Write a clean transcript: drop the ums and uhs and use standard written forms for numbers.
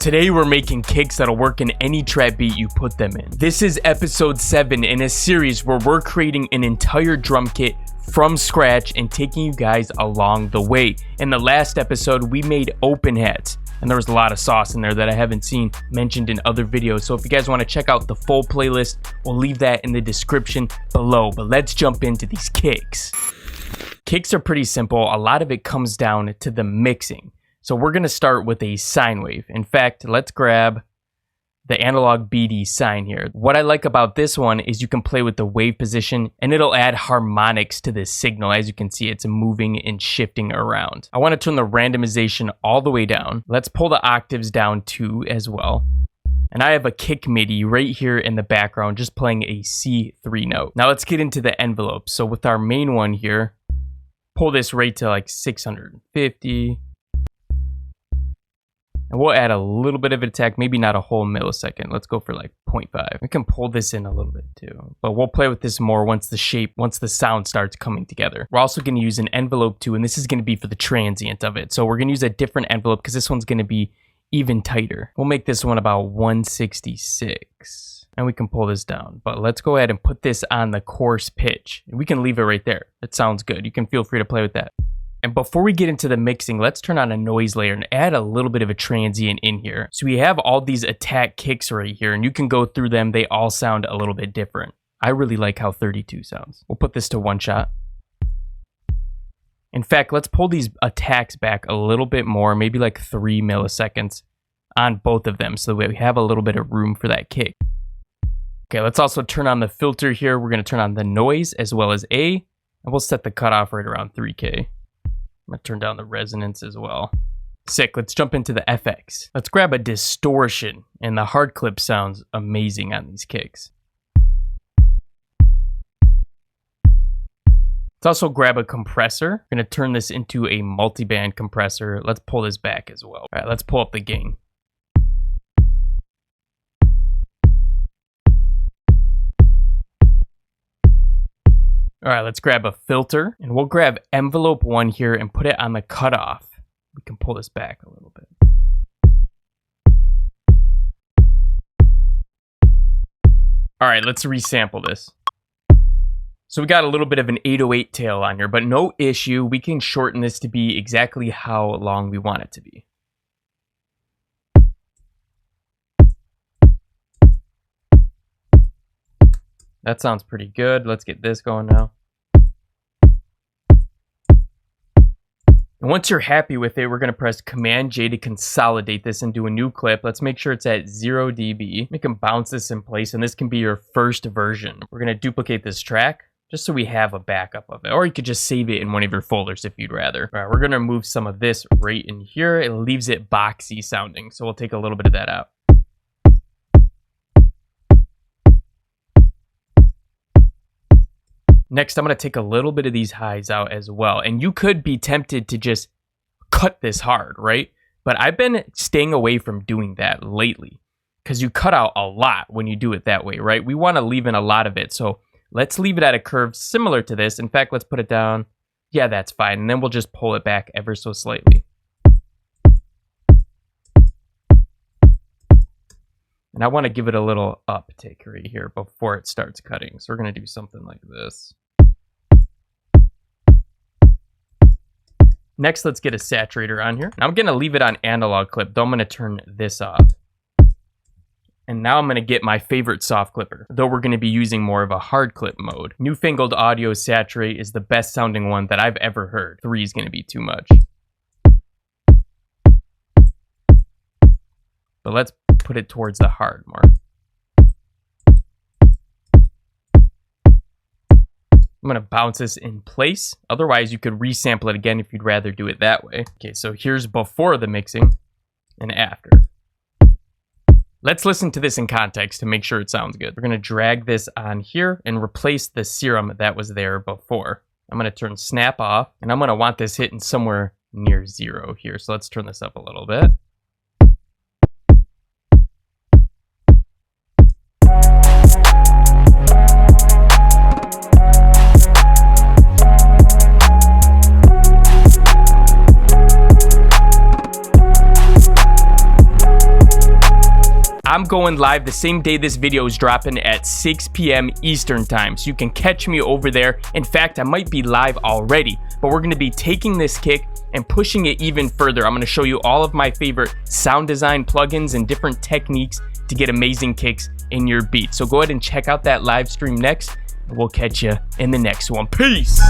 Today we're making kicks that'll work in any trap beat you put them in. This is episode 7 in a series where we're creating an entire drum kit from scratch and taking you guys along the way. In the last episode, we made open hats, and there was a lot of sauce in there that I haven't seen mentioned in other videos. So if you guys want to check out the full playlist, we'll leave that in the description below. But let's jump into these kicks. Kicks are pretty simple. A lot of it comes down to the mixing. So we're going to start with a sine wave. In fact, let's grab the analog BD sine here. What I like about this one is you can play with the wave position and it'll add harmonics to this signal. As you can see, it's moving and shifting around. I want to turn the randomization all the way down. Let's pull the octaves down too as well. And I have a kick MIDI right here in the background, just playing a C3 note. Now let's get into the envelope. So with our main one here, pull this right to like 650. And we'll add a little bit of attack, maybe not a whole millisecond. Let's go for like 0.5. We can pull this in a little bit too, but we'll play with this more once the sound starts coming together. We're also going to use an envelope too, and this is going to be for the transient of it. So we're going to use a different envelope because this one's going to be even tighter. We'll make this one about 166. And we can pull this down, but let's go ahead and put this on the coarse pitch. We can leave it right there. It sounds good. You can feel free to play with that. And before we get into the mixing, let's turn on a noise layer and add a little bit of a transient in here. So we have all these attack kicks right here, and you can go through them. They all sound a little bit different. I really like how 32 sounds. We'll put this to one shot. In fact, let's pull these attacks back a little bit more, maybe like 3 milliseconds on both of them, so that we have a little bit of room for that kick. Okay, let's also turn on the filter here. We're going to turn on the noise as well as A, and we'll set the cutoff right around 3K. I'm gonna turn down the resonance as well. Sick, let's jump into the FX. Let's grab a distortion, and the hard clip sounds amazing on these kicks. Let's also grab a compressor. We're gonna turn this into a multi-band compressor. Let's pull this back as well. All right, let's pull up the gain. All right, let's grab a filter, and we'll grab envelope 1 here and put it on the cutoff. We can pull this back a little bit. All right, let's resample this. So we got a little bit of an 808 tail on here, but no issue. We can shorten this to be exactly how long we want it to be. That sounds pretty good. Let's get this going now. And once you're happy with it, we're going to press Command J to consolidate this and do a new clip. Let's make sure it's at 0 dB. We can bounce this in place, and this can be your first version. We're going to duplicate this track just so we have a backup of it. Or you could just save it in one of your folders if you'd rather. All right, we're going to remove some of this right in here. It leaves it boxy sounding, so we'll take a little bit of that out. Next, I'm going to take a little bit of these highs out as well. And you could be tempted to just cut this hard, right? But I've been staying away from doing that lately because you cut out a lot when you do it that way, right? We want to leave in a lot of it. So let's leave it at a curve similar to this. In fact, let's put it down. Yeah, that's fine. And then we'll just pull it back ever so slightly. And I want to give it a little uptick right here before it starts cutting. So we're going to do something like this. Next, let's get a saturator on here. Now I'm going to leave it on analog clip, though I'm going to turn this off. And now I'm going to get my favorite soft clipper, though we're going to be using more of a hard clip mode. Newfangled Audio Saturate is the best sounding one that I've ever heard. 3 is going to be too much. But let's put it towards the hard mark. I'm going to bounce this in place. Otherwise, you could resample it again if you'd rather do it that way. Okay, so here's before the mixing and after. Let's listen to this in context to make sure it sounds good. We're going to drag this on here and replace the Serum that was there before. I'm going to turn snap off, and I'm going to want this hitting somewhere near 0 here. So let's turn this up a little bit. I'm going live the same day this video is dropping at 6 p.m. Eastern time, so you can catch me over there. In fact, I might be live already, but we're going to be taking this kick and pushing it even further. I'm going to show you all of my favorite sound design plugins and different techniques to get amazing kicks in your beat. So go ahead and check out that live stream next, and we'll catch you in the next one. Peace!